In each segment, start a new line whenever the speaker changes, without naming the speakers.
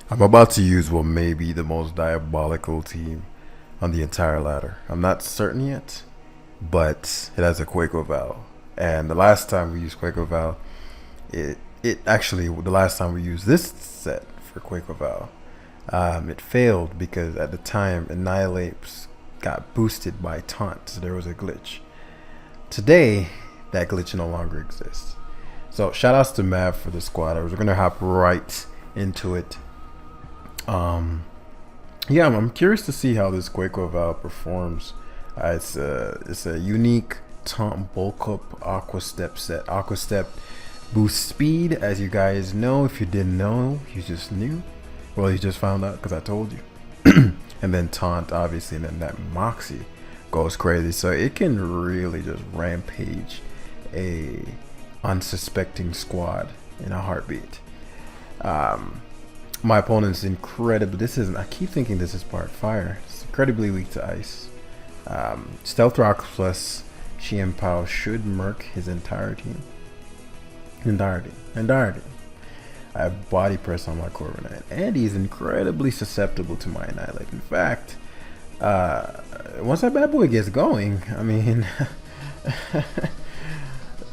I'm about to use what may be the most diabolical team on the entire ladder. I'm not certain yet, but it has a Quaquaval. And the last time we used Quaquaval, it actually the last time we used this set for Quaquaval, it failed because at the time Annihilates got boosted by Taunt, so there was a glitch. Today, that glitch no longer exists. So shout outs to Mav for the squatters. We're gonna hop right into it. Um, yeah, I'm curious to see how this Quaquaval performs. It's a unique taunt bulk up Aqua Step set. Aqua Step boosts speed, as you guys know. If you didn't know, you just knew. Well, you just found out because I told you. And then taunt, obviously, and then that Moxie goes crazy. So it can really just rampage a unsuspecting squad in a heartbeat. My opponent's incredible. This is, I keep thinking this is part fire. It's incredibly weak to ice. Stealth Rock plus Xian Pao should murk his entire team. Entirety. I have body press on my Corviknight, and he's incredibly susceptible to my Annihilate. In fact, once that bad boy gets going, I mean,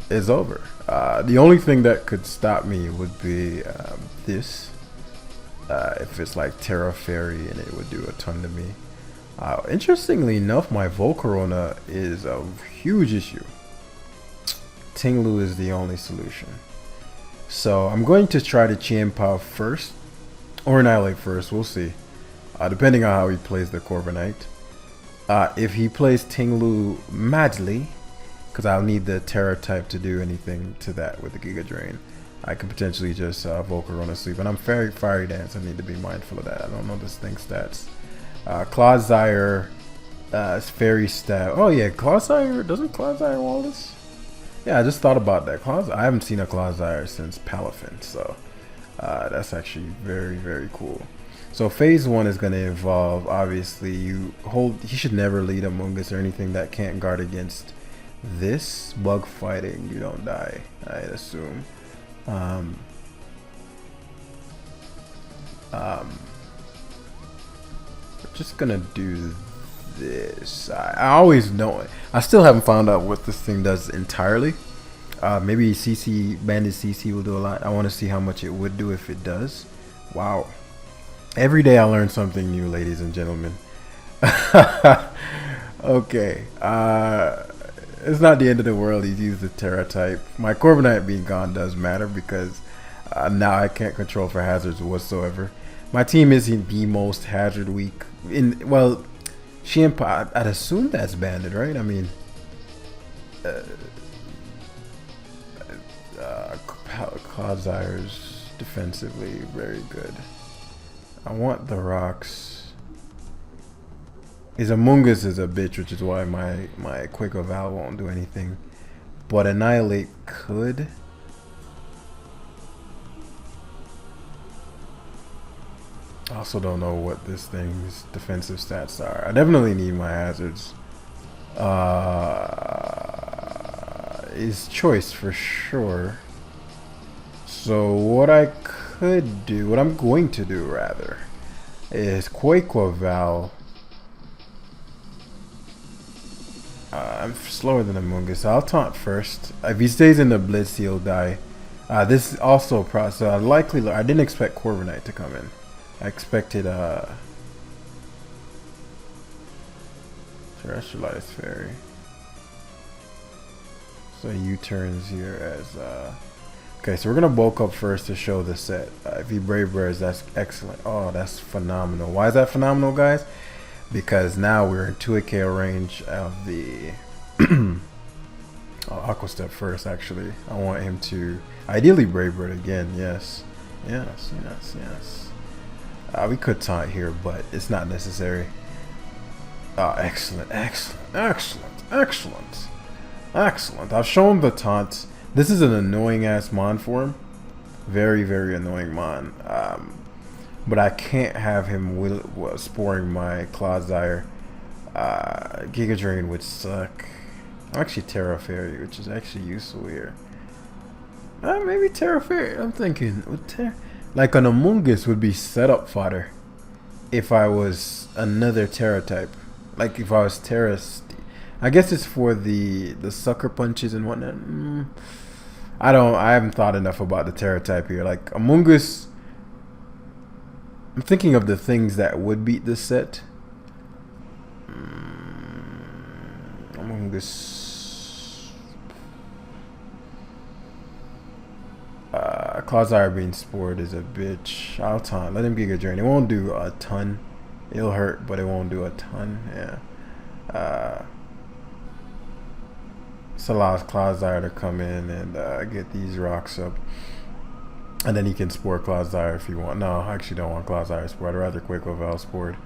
it's over. The only thing that could stop me would be this. If it's like Terra Fairy, and it would do a ton to me. Interestingly enough, my Volcarona is a huge issue. Tinglu is the only solution. So I'm going to try to Chien-Pao first, or Annihilate first, we'll see. Depending on how he plays the Corviknight. If he plays Tinglu madly, because I'll need the Terra type to do anything to that with the Giga Drain, I could potentially just Volcarona sleep. And I'm Fiery Dance, I need to be mindful of that. I don't know this thing's stats. Clodsire, Fairy Stab. Oh yeah, Clodsire, doesn't Clodsire wall this? Yeah, I just thought about that. I haven't seen a Clodsire since Palafin, so that's actually very, very cool. So phase 1 is going to involve, obviously, you should never lead a Mungus or anything that can't guard against this. Bug fighting, you don't die, I'd assume. We're just gonna do this. I always know it. I still haven't found out what this thing does entirely. Maybe Bandit CC will do a lot. I want to see how much it would do if it does. Wow. Every day I learn something new, ladies and gentlemen. Okay. It's not the end of the world. He's used the Terra type. My Corviknight being gone does matter because now I can't control for hazards whatsoever. My team isn't the most hazard weak. Well, Xian-Pao, I'd assume that's banded, right? I mean, Clodzire's defensively very good. I want the rocks. His Amoonguss is a bitch, which is why my Quaquaval won't do anything. But Annihilate could. I also don't know what this thing's defensive stats are. I definitely need my hazards. His choice for sure. So what I'm going to do rather, is Quaquaval. I'm slower than Amoonguss, so I'll taunt first. If he stays in the Blitz, he'll die. This is also a process. So I didn't expect Corviknight to come in. I expected Terrestrialized Fairy. So U-turns here as okay, so we're gonna bulk up first to show the set. If he Brave Birds, that's excellent. Oh, that's phenomenal. Why is that phenomenal, guys? Because now we're in 2 KO range of the Aqua Step first, actually. I want him to ideally Brave Bird again. Yes. We could taunt here, but it's not necessary. Excellent. I've shown the taunt. This is an annoying ass Mon form. Very, very annoying Mon. But I can't have him sporing my Clodsire. Giga Drain would suck. Actually, Terra Fairy, which is actually useful here. Maybe Terra Fairy. I'm thinking, Like an Amoongus would be setup fodder if I was another Terra type. Like if I was Terra. I guess it's for the sucker punches and whatnot. I haven't thought enough about the Terra type here. Like Amoongus, I'm thinking of the things that would beat this set. Amoongus. Clodsire being spored is a bitch. I'll taunt. Let him Giga Drain. It won't do a ton. It'll hurt, but it won't do a ton. Yeah. This allows Clodsire to come in and get these rocks up. And then he can spore Clodsire if you want. No, I actually don't want Clodsire spored. I'd rather Quaquaval spored.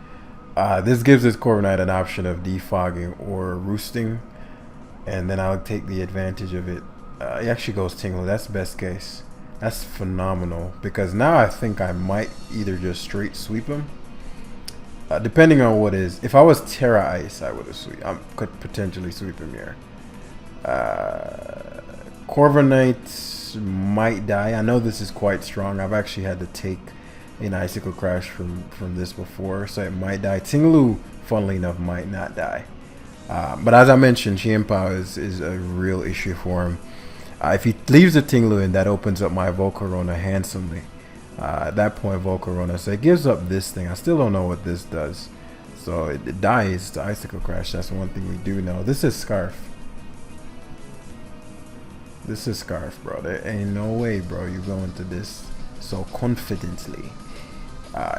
This gives this Corviknight an option of defogging or roosting. And then I'll take the advantage of it. He actually goes Tinglu. That's best case. That's phenomenal. Because now I think I might either just straight sweep him. Depending on what is. If I was Terra Ice, I would have sweep. I could potentially sweep him here. Corviknight might die. I know this is quite strong. I've actually had to take an Icicle Crash from this before. So it might die. Tinglu, funnily enough, might not die. But as I mentioned, Xianpao is a real issue for him. If he leaves the Tinglu in, that opens up my Volcarona handsomely. At that point, Volcarona. So it gives up this thing. I still don't know what this does. So it dies to Icicle Crash. That's one thing we do know. This is Scarf. This is Scarf, bro. There ain't no way, bro, you go into this so confidently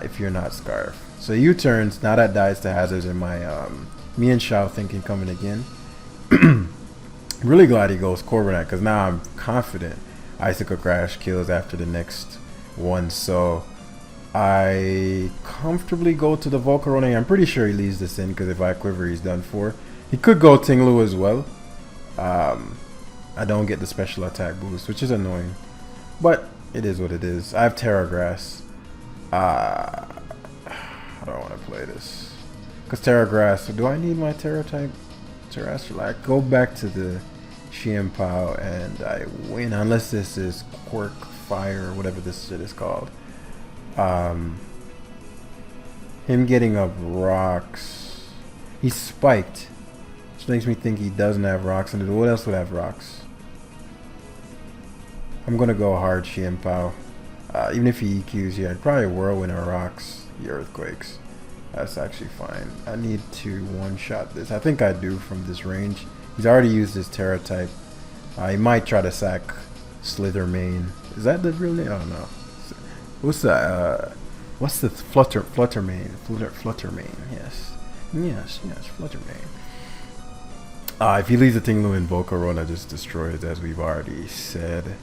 if you're not Scarf. So U-turns. Now that dies to hazards in my me and Shao thinking coming again. Really glad he goes Corviknight because now I'm confident Icicle Crash kills after the next one. So I comfortably go to the Volcarona. I'm pretty sure he leaves this in because if I quiver, he's done for. He could go Tinglu as well. I don't get the special attack boost, which is annoying. But it is what it is. I have Terra Grass. I don't want to play this. Because Terra Grass, do I need my Terra type? Terrestrial. I go back to the Xianpao and I win. Unless this is Quirk Fire or whatever this shit is called. Him getting up rocks. He's spiked. Which makes me think he doesn't have rocks. And what else would have rocks? I'm going to go hard Xianpao. Even if he EQs here, I'd probably Whirlwind or rocks the Earthquakes. That's actually fine. I need to one-shot this. I think I do from this range. He's already used his Terra type. He might try to sack Slithermane. Is that the real name? I don't know. What's the Fluttermane? Fluttermane. Yes, Fluttermane. If he leaves the Tinglu in, Volcarona just destroys, as we've already said.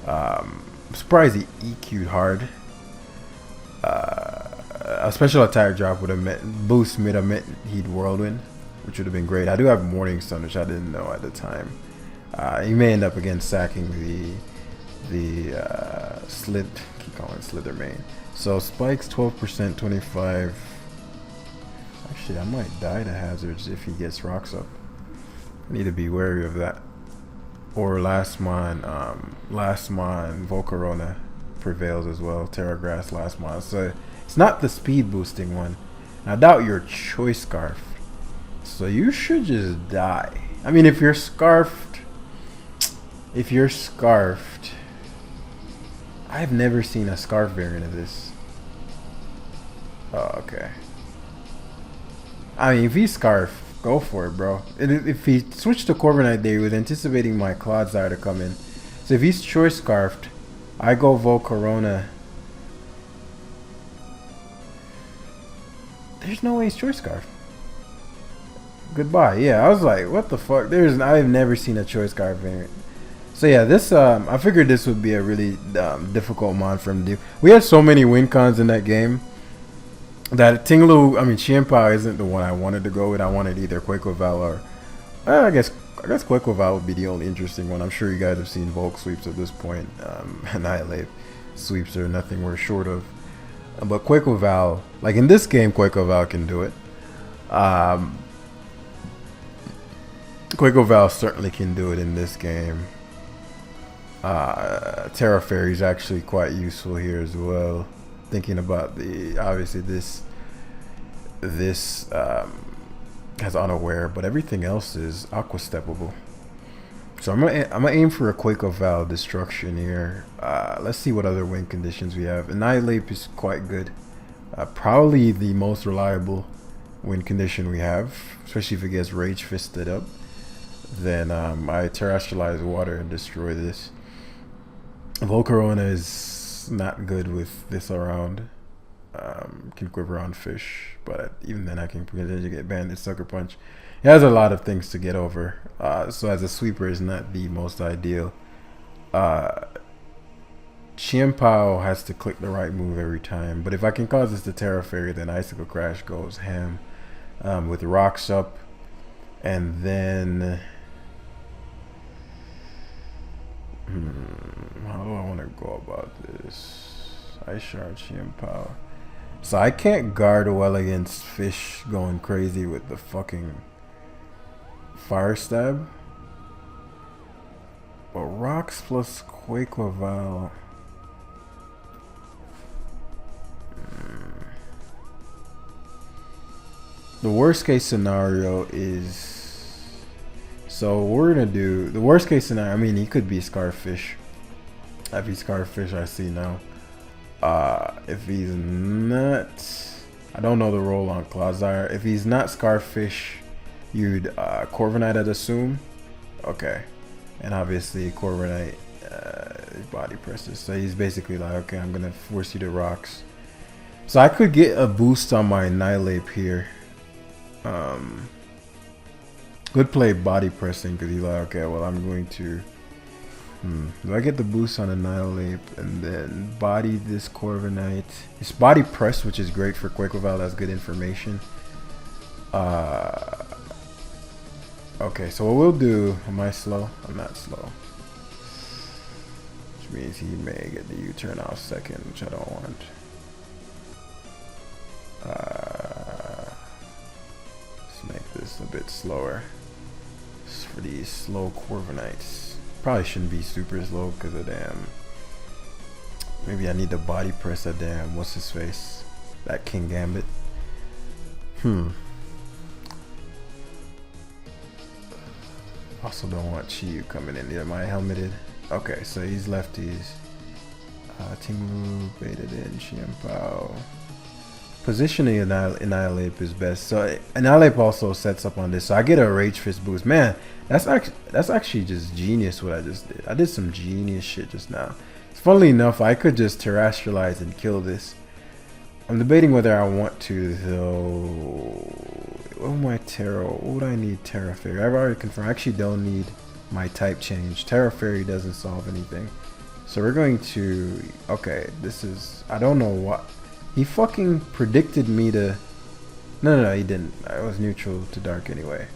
I'm surprised he EQ'd hard. A special attack drop would have boost mid have meant he'd Whirlwind, which would have been great. I do have Morning Sun, which I didn't know at the time. He may end up again sacking the keep calling it Slithermane. So spikes 12%, 25. Actually, I might die to hazards if he gets rocks up. I need to be wary of that. Or last mon Volcarona prevails as well. Terra Grass last mon. So it's not the speed boosting one. I doubt your Choice Scarf. So you should just die. I mean, if you're scarfed, I've never seen a scarf variant of this. Oh, okay. I mean, if he's scarf, go for it, bro. If he switched to Corviknight there, he was anticipating my Clodsire to come in. So if he's Choice Scarfed, I go Volcarona. There's no way he's Choice Scarfed. Goodbye. Yeah, I was like, what the fuck? I've never seen a Choice Scarf variant. So yeah, this I figured this would be a really difficult mon for him to do. We had so many win cons in that game that Xianpao isn't the one I wanted to go with. I wanted either Quaquaval or I guess Quaquaval would be the only interesting one. I'm sure you guys have seen Volk sweeps at this point. Annihilate sweeps are nothing we're short of. But Quaquaval, like in this game, Quaquaval can do it. Quaquaval certainly can do it in this game. Terra Fairy is actually quite useful here as well. Thinking about the obviously this has unaware, but everything else is aqua steppable. So I'm gonna aim for a Quaquaval destruction here. Let's see what other win conditions we have. Annihilate is quite good. Probably the most reliable win condition we have, especially if it gets rage fisted up. Then I terrestrialize water and destroy this. Volcarona is not good with this around. Can quiver on fish, but even then I can potentially get banded sucker punch. He has a lot of things to get over, so as a sweeper is not the most ideal. Chimpao has to click the right move every time, but if I can cause this to Terra Fairy, then Icicle Crash goes ham with rocks up, and then how do I want to go about this? Ice Shard, Chimpao. So I can't guard well against fish going crazy with the fucking fire stab. But rocks plus Quaquaval. The worst case scenario is, so we're gonna do the worst case scenario. I mean, he could be Scarfish. If he's Scarfish, I see now. If he's not, I don't know the role on Clodsire. If he's not Scarfish, you'd Corviknight, I'd assume. Okay, and obviously Corviknight body presses. So he's basically like, okay, I'm gonna force you to rocks. So I could get a boost on my Annihilate here. Good play body pressing because he's like, okay, well I'm going to. Do I get the boost on Annihilate and then body this Corviknight? It's body press, which is great for Quaquaval. That's good information. Okay, so what we'll do, am I slow? I'm not slow. Which means he may get the U-turn off second, which I don't want. Let's make this a bit slower. Just for these slow Corviknights. Probably shouldn't be super slow because of damn. Maybe I need to body press a damn. What's his face? That King Gambit. Also don't want Chiyu coming in. Am I helmeted? Okay, so he's lefties. Tingu baited in Chimpao. Positioning Annihilate is best. So Annihilate also sets up on this. So I get a Rage Fist boost. Man, that's actually just genius what I just did. I did some genius shit just now. Funnily enough, I could just terrestrialize and kill this. I'm debating whether I want to though. What am I Terra? What would I need Terra Fairy? I've already confirmed. I actually don't need my type change. Terra Fairy doesn't solve anything. So we're going to. Okay, this is. I don't know what. He fucking predicted me to. No, he didn't. I was neutral to dark anyway.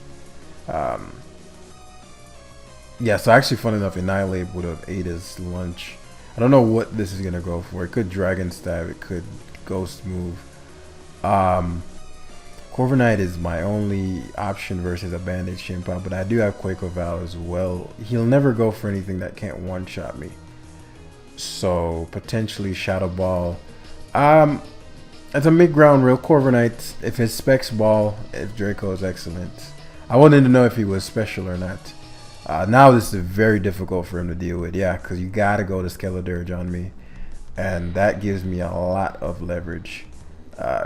Yeah, so actually, fun enough, Annihilate would have ate his lunch. I don't know what this is gonna go for. It could Dragon Stab. It could Ghost move. Corviknight is my only option versus a Bandage Chimpao, but I do have Quaquaval as well. He'll never go for anything that can't one-shot me. So potentially Shadow Ball. As a mid-ground real Corviknight, if his specs ball, if Draco is excellent. I wanted to know if he was special or not. Now this is very difficult for him to deal with. Yeah, because you gotta go to Skeledirge on me. And that gives me a lot of leverage.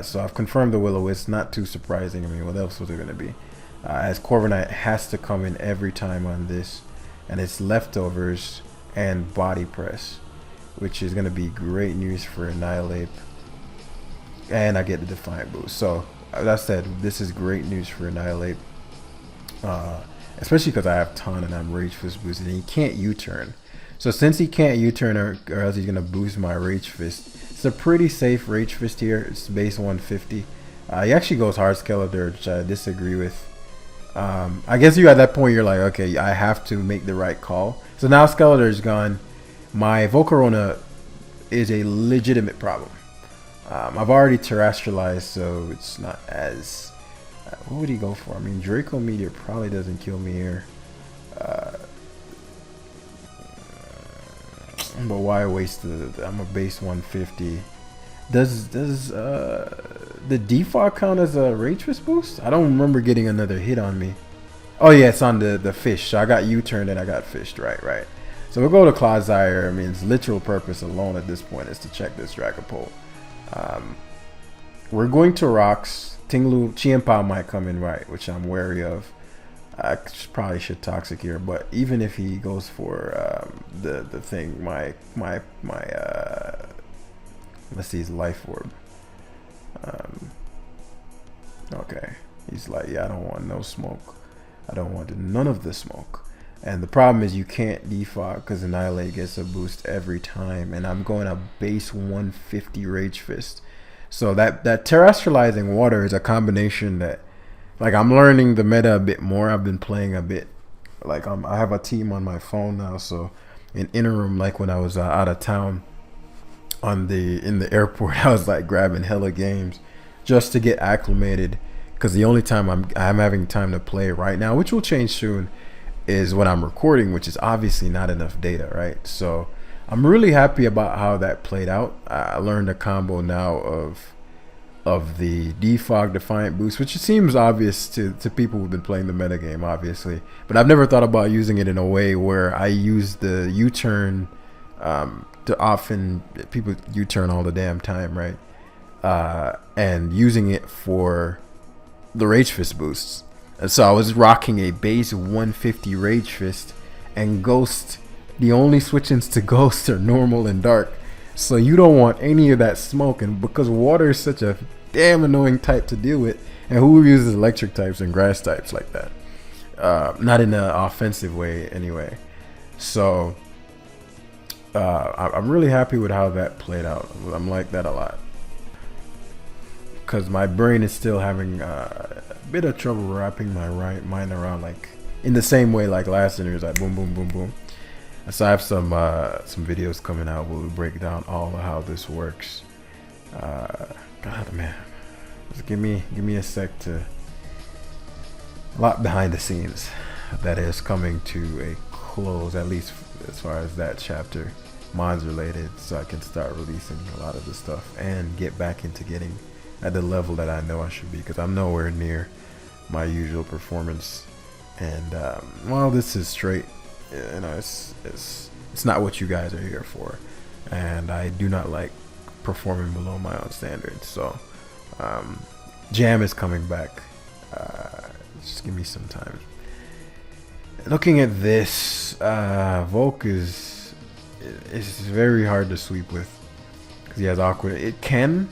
So I've confirmed the Will-O-Wisp, not too surprising. I mean, what else was it gonna be? As Corviknight has to come in every time on this. And it's leftovers and body press, which is gonna be great news for Annihilate. And I get the Defiant boost. So that said, this is great news for Annihilate. Especially because I have Ton and I'm Rage Fist boosted and he can't U-turn. So since he can't U-turn or else he's going to boost my Rage Fist, it's a pretty safe Rage Fist here. It's base 150. He actually goes hard Skeledirge, which I disagree with. I guess you at that point you're like, okay, I have to make the right call. So now Skeledirge gone. My Volcarona is a legitimate problem. I've already terrestrialized, so it's not as... what would he go for? I mean, Draco Meteor probably doesn't kill me here. But why waste I'm a base 150. Does the default count as a rage fist boost? I don't remember getting another hit on me. Oh yeah, it's on the fish. So I got U-turned and I got fished. Right. So we'll go to Clodsire. I mean, its literal purpose alone at this point is to check this Dragapult. We're going to rocks. Tinglu, Chienpao might come in right, which I'm wary of. I probably should Toxic here, but even if he goes for the thing, let's see his life orb. Okay, he's like, yeah, I don't want no smoke. I don't want none of the smoke. And the problem is you can't defog because Annihilate gets a boost every time, and I'm going a base 150 Rage Fist. So that terrestrializing water is a combination that, like, I'm learning the meta a bit more. I've been playing a bit, like, I have a team on my phone now. So in interim, like when I was out of town in the airport, I was like grabbing hella games just to get acclimated. Because the only time I'm having time to play right now, which will change soon, is when I'm recording, which is obviously not enough data, right? So I'm really happy about how that played out. I learned a combo now of the defog Defiant boost, which seems obvious to people who've been playing the metagame, obviously. But I've never thought about using it in a way where I use the U-turn to often people U-turn all the damn time, right? And using it for the Rage Fist boosts. And so I was rocking a base 150 Rage Fist and Ghost. The only switch-ins to Ghost are normal and dark. So you don't want any of that smoke, and because water is such a damn annoying type to deal with, and who uses electric types and grass types like that? Not in an offensive way anyway. So I'm really happy with how that played out. I'm like that a lot. Because my brain is still having a bit of trouble wrapping my mind around, like, in the same way like last year, like boom, boom, boom, boom. So I have some videos coming out where we break down all of how this works. God, man, just give me a sec to a lot behind the scenes that is coming to a close, at least as far as that chapter, mods related, so I can start releasing a lot of the stuff and get back into getting at the level that I know I should be, because I'm nowhere near my usual performance. And well, this is straight, you know, it's not what you guys are here for, and I do not like performing below my own standards. So Jam is coming back. Just give me some time. Looking at this, Volk is very hard to sweep with because he has awkward. It can,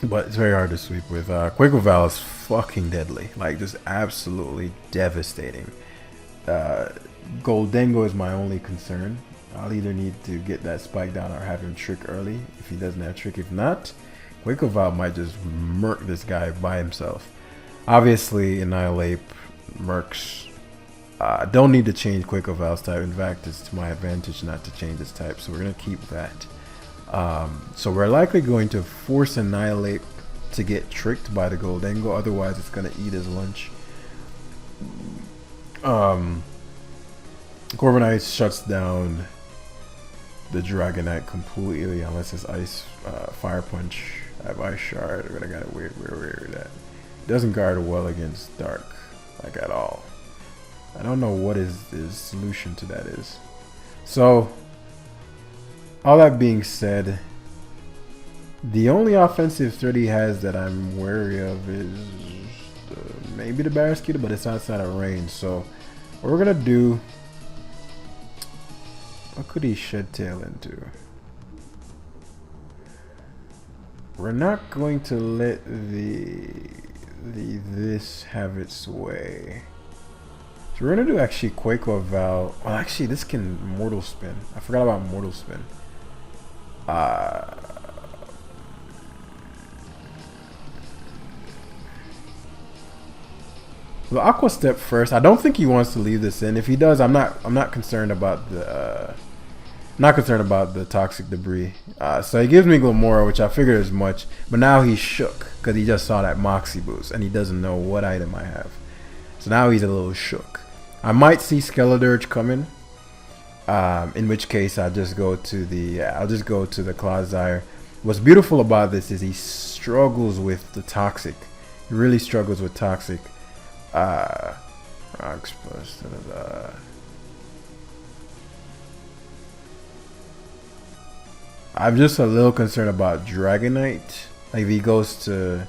but it's very hard to sweep with. Quaquaval is fucking deadly, like just absolutely devastating. Goldengo is my only concern. I'll either need to get that spike down or have him trick early if he doesn't have trick. If not, Quaquaval might just murk this guy by himself. Obviously, Annihilate murks. Don't need to change Quaquaval's type. In fact, it's to my advantage not to change its type, so we're going to keep that. So we're likely going to force Annihilate to get tricked by the Goldengo, otherwise it's going to eat his lunch. Corviknight shuts down the Dragonite completely unless it's Ice Fire Punch. I have Ice Shard, but I got it weird that doesn't guard well against Dark, like at all. I don't know what his solution to that is. So all that being said, the only offensive threat he has that I'm wary of is maybe the Barraskewda, but it's outside of range. So what we're gonna do, what could he Shed Tail into? We're not going to let this have its way. So we're gonna do actually Quaquaval. Well, actually this can Mortal Spin. I forgot about Mortal Spin. The Aqua Step first. I don't think he wants to leave this in. If he does, I'm not concerned about the toxic debris. So he gives me Glamora, which I figured as much. But now he's shook because he just saw that Moxie boost and he doesn't know what item I have. So now he's a little shook. I might see Skeledirge coming. In which case, I'll just go to the Clodsire. What's beautiful about this is he struggles with the toxic. He really struggles with toxic. Rocks plus. I'm just a little concerned about Dragonite. Like if he goes to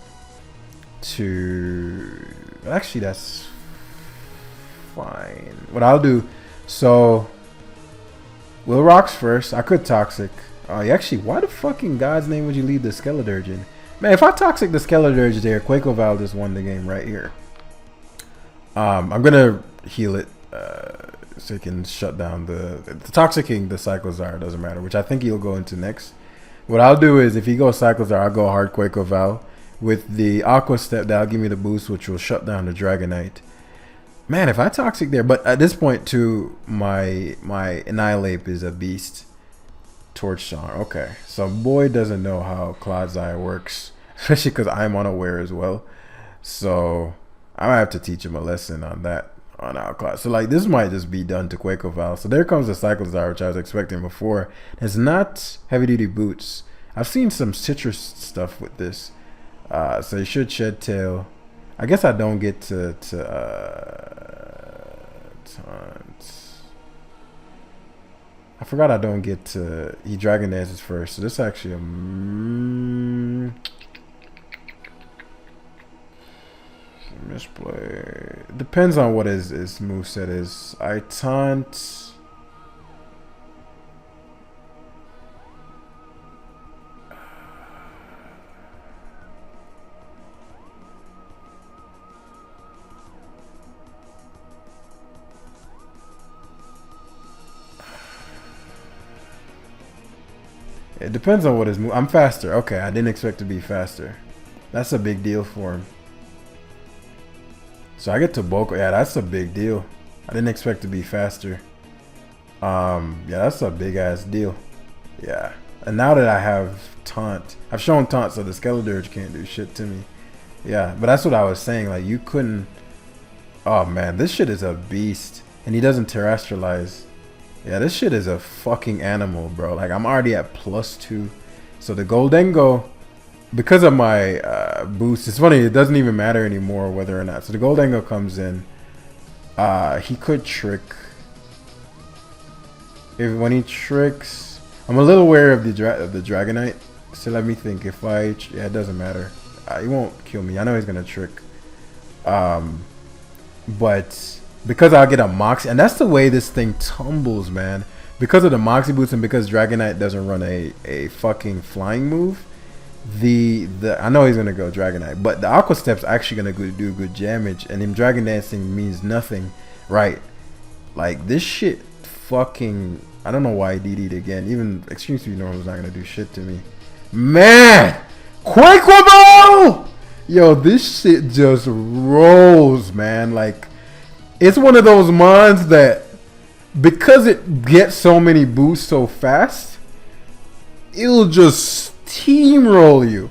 actually that's fine. What I'll do, so Will rocks first. I could toxic. Actually, why the fucking God's name would you leave the Skeledirge in? Man, if I toxic the Skeledirge there, Quaquaval just won the game right here. I'm gonna heal it so he can shut down the toxicking the Cyclozar, doesn't matter, which I think he'll go into next. What I'll do is if he goes Cyclozar, I'll go hard Quaquaval with the Aqua Step. That'll give me the boost, which will shut down the Dragonite. Man, if I toxic there, but at this point too, my Annihilate is a beast. Torch Song. Okay, so boy doesn't know how Clodsire works, especially because I'm unaware as well. So I might have to teach him a lesson on that on our class. So like this might just be done to Quaquaval. So there comes the Cyclozar, which I was expecting before. It's not heavy duty boots. I've seen some citrus stuff with this. So you should Shed Tail. I guess I don't get to taunt. I forgot I don't get to. He Dragon Dances first. So this is actually a misplay. Depends on what his moveset is. I taunt. It depends on what his move. I'm faster. Okay, I didn't expect to be faster. That's a big deal for him. So I get to bulk. Yeah, that's a big deal. I didn't expect to be faster. Yeah, that's a big ass deal. Yeah. And now that I have taunt, I've shown taunt, so the Skeledirge can't do shit to me. Yeah, but that's what I was saying. Like you couldn't. Oh man, this shit is a beast, and he doesn't terrestrialize. Yeah, this shit is a fucking animal, bro. Like, I'm already at +2. So the Goldengo, because of my boost, it's funny, it doesn't even matter anymore whether or not. So the Goldengo comes in. He could trick. When he tricks, I'm a little wary of the Dragonite. So let me think. If I, yeah, it doesn't matter. He won't kill me. I know he's gonna trick. But because I'll get a Moxie, and that's the way this thing tumbles, man. Because of the Moxie boots and because Dragonite doesn't run a fucking flying move, I know he's gonna go Dragonite, but the Aqua Step's actually gonna do good damage, and him Dragon Dancing means nothing, right? Like this shit, fucking. I don't know why I DD'd again. Even Extreme Speed Normal is not gonna do shit to me, man. Quaquaval! Yo, this shit just rolls, man. Like. It's one of those mons that, because it gets so many boosts so fast, it'll just steamroll you.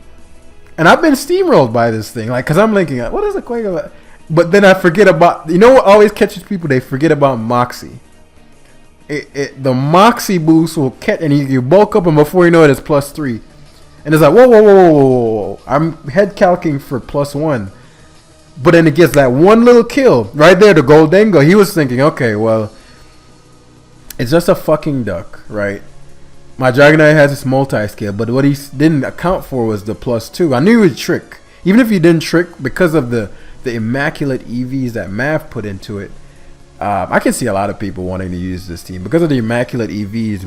And I've been steamrolled by this thing. Like, because I'm linking up, what is a Quaquaval? But then I forget about, you know what always catches people? They forget about Moxie. The Moxie boost will catch, and you bulk up, and before you know it, it's +3. And it's like, whoa, whoa, whoa, whoa, whoa, whoa. I'm head calcing for +1. But then it gets that one little kill right there, the Goldengo. He was thinking, okay, well, it's just a fucking duck, right? My Dragonite has this multi-scale, but what he didn't account for was the +2. I knew he would trick. Even if he didn't trick, because of the immaculate EVs that Mav put into it, I can see a lot of people wanting to use this team. Because of the immaculate EVs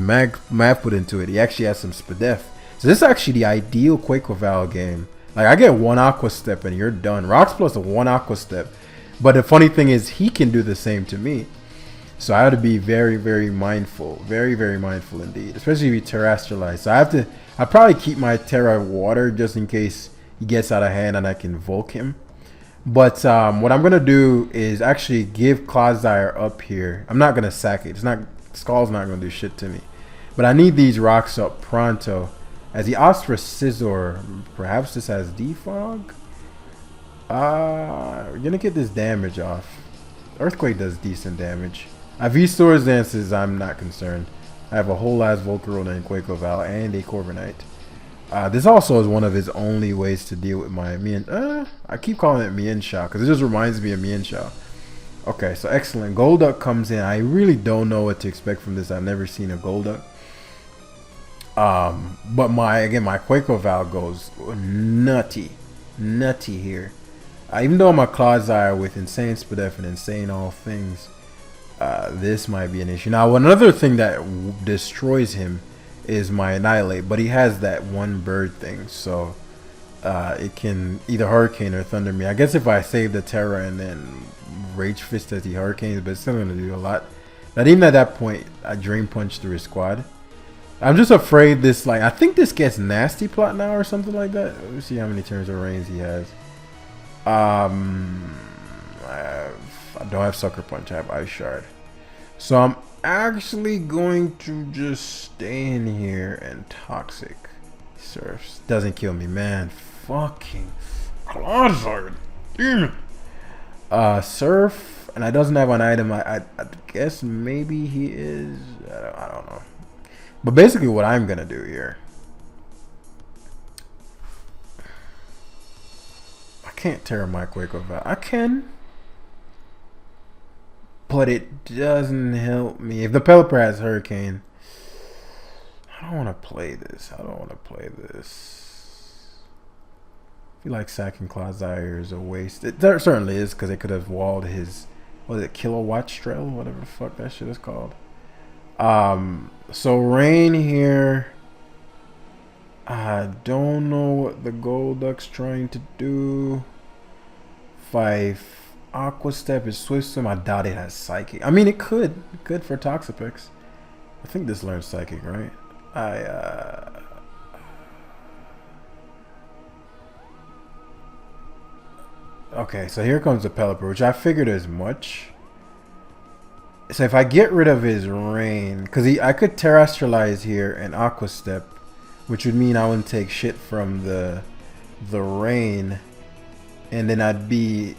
Mav put into it, he actually has some Spadef. So this is actually the ideal Quaquaval game. Like, I get one Aqua Step and you're done. Rocks plus one Aqua Step. But the funny thing is, he can do the same to me. So I have to be very, very mindful. Very, very mindful indeed. Especially if he terrestrialize. So I probably keep my Terra water just in case he gets out of hand and I can Volk him. But what I'm going to do is actually give Clodsire up here. I'm not going to sack it. Skull's not going to do shit to me. But I need these rocks up pronto. As he opts for Scizor, perhaps this has Defog. We're gonna get this damage off. Earthquake does decent damage. If he Swords Dances, I'm not concerned. I have a whole ass Volcarona named Quaquaval and a Corviknight. This also is one of his only ways to deal with my I keep calling it Mienshao because it just reminds me of Mienshao. Okay, so excellent. Golduck comes in. I really don't know what to expect from this. I've never seen a Golduck. But my Quaquaval goes nutty here. Even though I'm a Clodsire with insane Spadef and insane all things, this might be an issue. Now, another thing that destroys him is my Annihilate, but he has that one bird thing, so it can either Hurricane or Thunder me. I guess if I save the Terra and then Rage Fist as he Hurricanes, but it's still going to do a lot. Not even at that point, I Drain Punch through his squad. I'm just afraid this, like, I think this gets Nasty Plot now or something like that. Let's see how many turns of Rains he has. I don't have Sucker Punch, I have Ice Shard. So I'm actually going to just stay in here and Toxic Surfs. Doesn't kill me, man. Fucking Clodsire. Damn it. Surf, and I doesn't have an item. I guess maybe he is. I don't know. But basically what I'm going to do here. I can't tear my Quaquaval. I can. But it doesn't help me. If the Pelipper has Hurricane, I don't want to play this. I feel like sacking Clodsire is a waste. It certainly is because it could have walled his, what is it, Kilowatt Strel? Whatever the fuck that shit is called. So Rain here. I don't know what the Golduck's trying to do. Aqua Step is Swift Swim. I doubt it has Psychic. I mean, it could for Toxapex. I think this learns Psychic, right? Okay, so here comes the Pelipper, which I figured as much. So if I get rid of his Rain, because I could Terrestrialize here and Aqua Step, which would mean I wouldn't take shit from the Rain, and then I'd be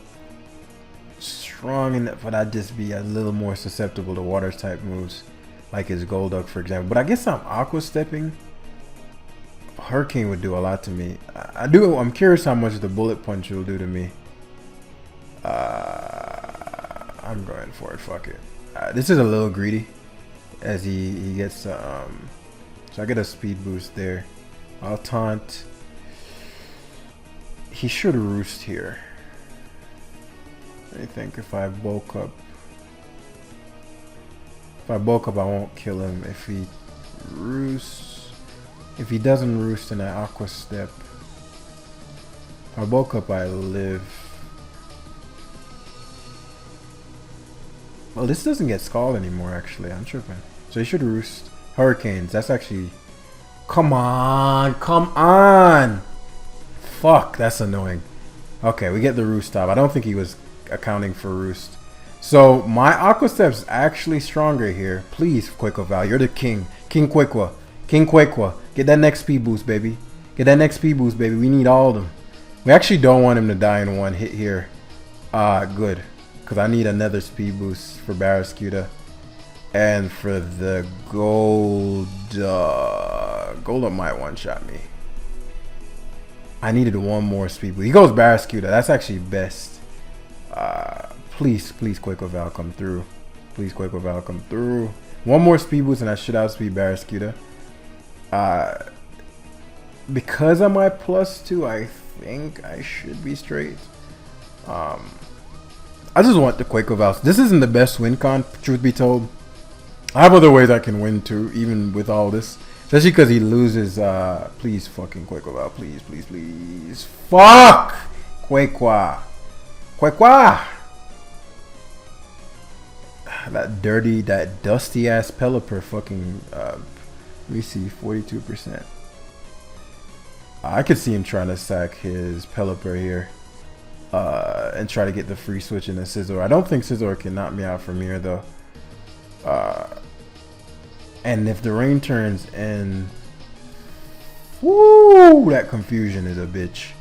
strong enough, but I'd just be a little more susceptible to water type moves, like his Golduck, for example. But I guess I'm Aqua Stepping. Hurricane would do a lot to me. I'm curious how much the Bullet Punch will do to me. I'm going for it. Fuck it. This is a little greedy, as he gets. So I get a speed boost there. I'll taunt. He should roost here. I think if I bulk up, I won't kill him. If he roosts, if he doesn't roost, then I Aqua Step. If I bulk up, I live. Well, this doesn't get Scald anymore, actually. I'm tripping. So he should roost. Hurricanes. That's actually. Come on. Fuck, that's annoying. Okay, we get the roost off. I don't think he was accounting for roost. So my Aqua Step's actually stronger here. Please, Quaquaval, you're the king. King Quaqua. Get that next speed boost, baby. We need all of them. We actually don't want him to die in one hit here. Good. Because I need another speed boost for Barraskewda. And for the Golduck might one-shot me. I needed one more speed boost. He goes Barraskewda. That's actually best. Please Quaquaval come through. One more speed boost and I should outspeed Barraskewda. Because of my +2, I think I should be straight. I just want the Quaquaval. This isn't the best win con, truth be told. I have other ways I can win too, even with all this. Especially because he loses, please fucking Quaquaval, please. Fuck! Quaqua! That dusty ass Pelipper fucking, let me see, 42%. I could see him trying to sack his Pelipper here. And try to get the free switch into Scizor. I don't think Scizor can knock me out from here though. And if the rain turns in, woo, that confusion is a bitch.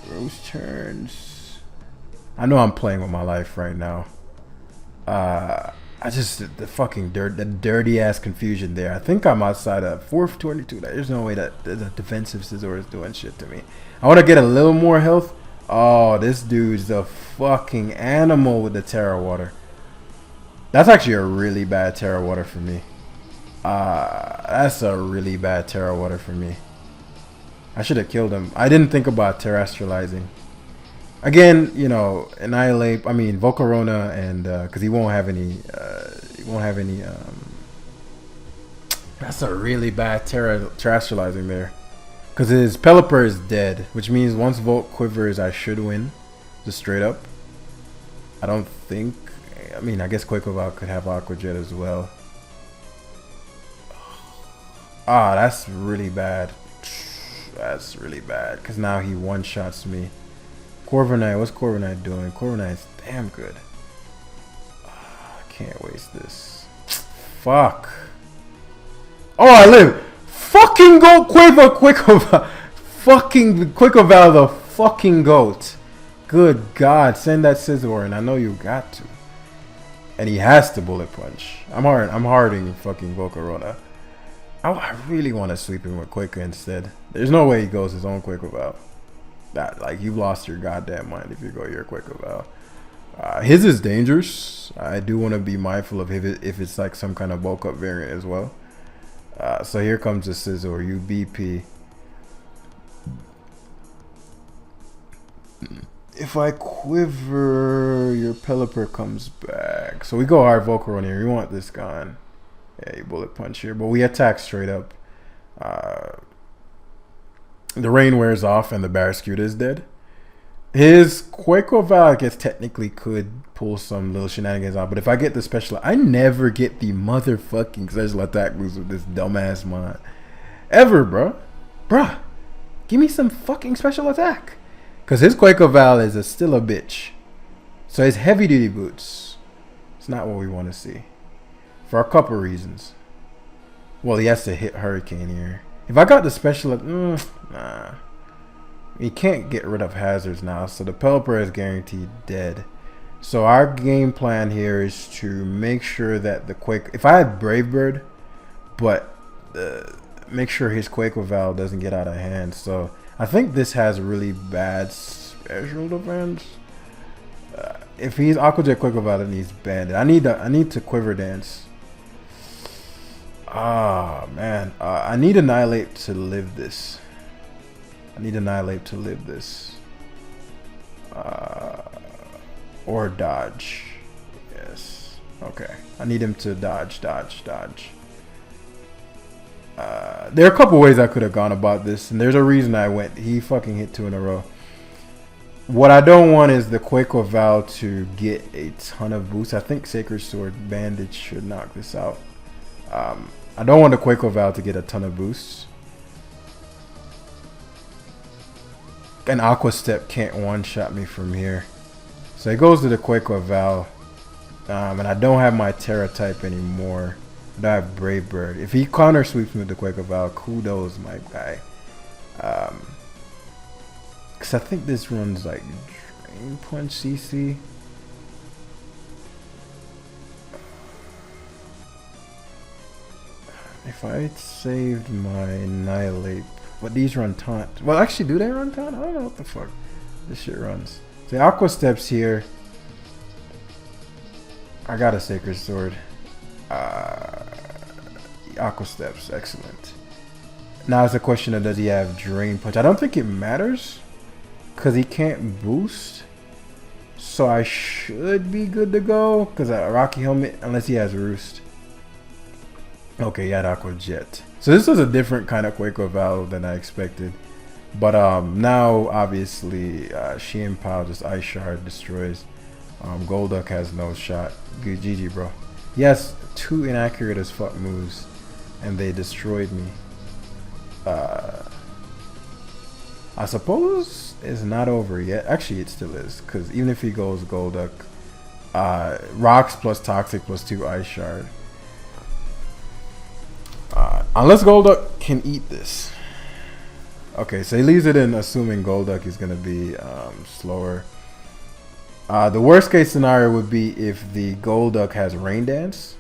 Rose turns. I know I'm playing with my life right now. I just the fucking the dirty ass confusion there. I think I'm outside of 422. There's no way that the defensive Scizor is doing shit to me. I want to get a little more health. Oh, this dude's a fucking animal with the Terra Water. That's actually a really bad Terra Water for me. That's a really bad Terra Water for me. I should have killed him. I didn't think about terrestrializing. Again, you know, annihilate. I mean, Volcarona, and because he won't have any. He won't have any. That's a really bad terrestrializing there, because his Pelipper is dead, which means once Volt quivers, I should win, just straight up. I don't think. I mean, I guess Quaquaval could have Aqua Jet as well. Ah, that's really bad. That's really bad, because now he one-shots me. Corviknight, what's Corviknight doing? Corviknight's damn good. I can't waste this. Fuck. Oh, I live. Fucking go Quaquaval. Fucking Quaquaval, the fucking goat. Good God, send that Scizor, and I know you got to. And he has to bullet punch. I'm harding fucking Volcarona. I really want to sweep him with Quaker instead. There's no way he goes his own Quaquaval. That, like, you lost your goddamn mind if you go your Quaquaval. His is dangerous. I do want to be mindful of if it's like some kind of bulk up variant as well. So here comes the Scizor, UBP. If I quiver, your Pelipper comes back. So we go hard Volcarona here. You want this gone. Yeah, you bullet punch here. But we attack straight up. The rain wears off and the Barraskewda is dead. His Quaquaval, I guess, technically could pull some little shenanigans out. But if I get the special, I never get the motherfucking special attack boost with this dumbass mod. Ever, bro. Bruh. Give me some fucking special attack. Because his Quaquaval is still a bitch. So his heavy duty boots, it's not what we want to see. For a couple reasons. Well, he has to hit Hurricane here. If I got the special, nah. He can't get rid of hazards now, so the Pelipper is guaranteed dead. So our game plan here is to make sure that the if I had Brave Bird, but make sure his Quaquaval doesn't get out of hand. So I think this has really bad special defense. If he's Aqua Jet Quaquaval, then he's banned. I need to Quiver Dance. Ah, man. I need Annihilate to live this. Or dodge. Yes. Okay. I need him to dodge. There are a couple ways I could have gone about this, and there's a reason I went. He fucking hit 2 in a row. What I don't want is the Quaquaval to get a ton of boosts. I think Sacred Sword Bandage should knock this out. I don't want the Quaquaval to get a ton of boosts. An Aqua Step can't one-shot me from here. So it goes to the Quaquaval. And I don't have my Terra type anymore. I don't have Brave Bird. If he counter sweeps me with the Quaquaval, kudos, my guy. Because I think this runs like Drain Punch CC. If I saved my Annihilate, but these run Taunt. Well, actually, do they run Taunt? I don't know what the fuck this shit runs. The Aqua Steps here. I got a Sacred Sword. Aqua Steps, excellent. Now it's a question of, does he have Drain Punch? I don't think it matters, because he can't boost. So I should be good to go, because a Rocky Helmet, unless he has Roost. Okay, he had Aqua Jet. So this was a different kind of Quaquaval than I expected. But now, obviously, Shein Pao just Ice Shard destroys. Golduck has no shot. Good GG, bro. Yes, 2 inaccurate as fuck moves, and they destroyed me. I suppose it's not over yet. Actually, it still is, because even if he goes Golduck, Rocks plus Toxic plus 2 Ice Shard. Unless Golduck can eat this. Okay, so he leaves it in assuming Golduck is going to be slower. The worst case scenario would be if the Golduck has Rain Dance.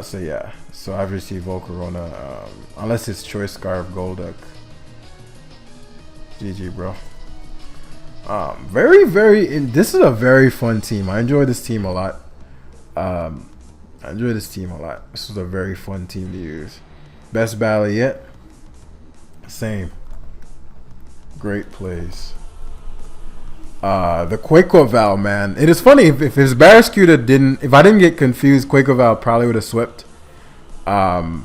So yeah, so I've received Volcarona, unless it's Choice Scarf Golduck. GG, bro. This is a very fun team. I enjoy this team a lot. This was a very fun team to use. Best battle yet. Same. Great plays. The Quaquaval, man. It is funny if his Barraskewda if I didn't get confused, Quaquaval probably would have swept. Quaquaval,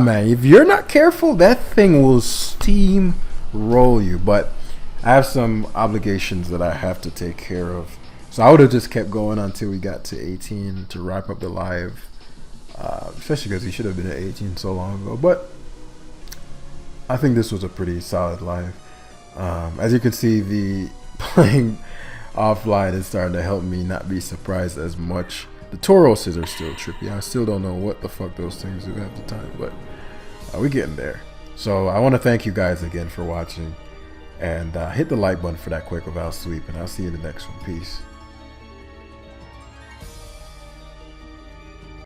man, if you're not careful, that thing will steamroll you. But I have some obligations that I have to take care of. So I would have just kept going until we got to 18 to wrap up the live. Especially because he should have been at 18 so long ago. But I think this was a pretty solid live. As you can see, the playing offline is starting to help me not be surprised as much. The Tauroses are still trippy. I still don't know what the fuck those things do half the time, but we're getting there. So I want to thank you guys again for watching, and hit the like button for that Quaquaval sweep, and I'll see you in the next one. Peace.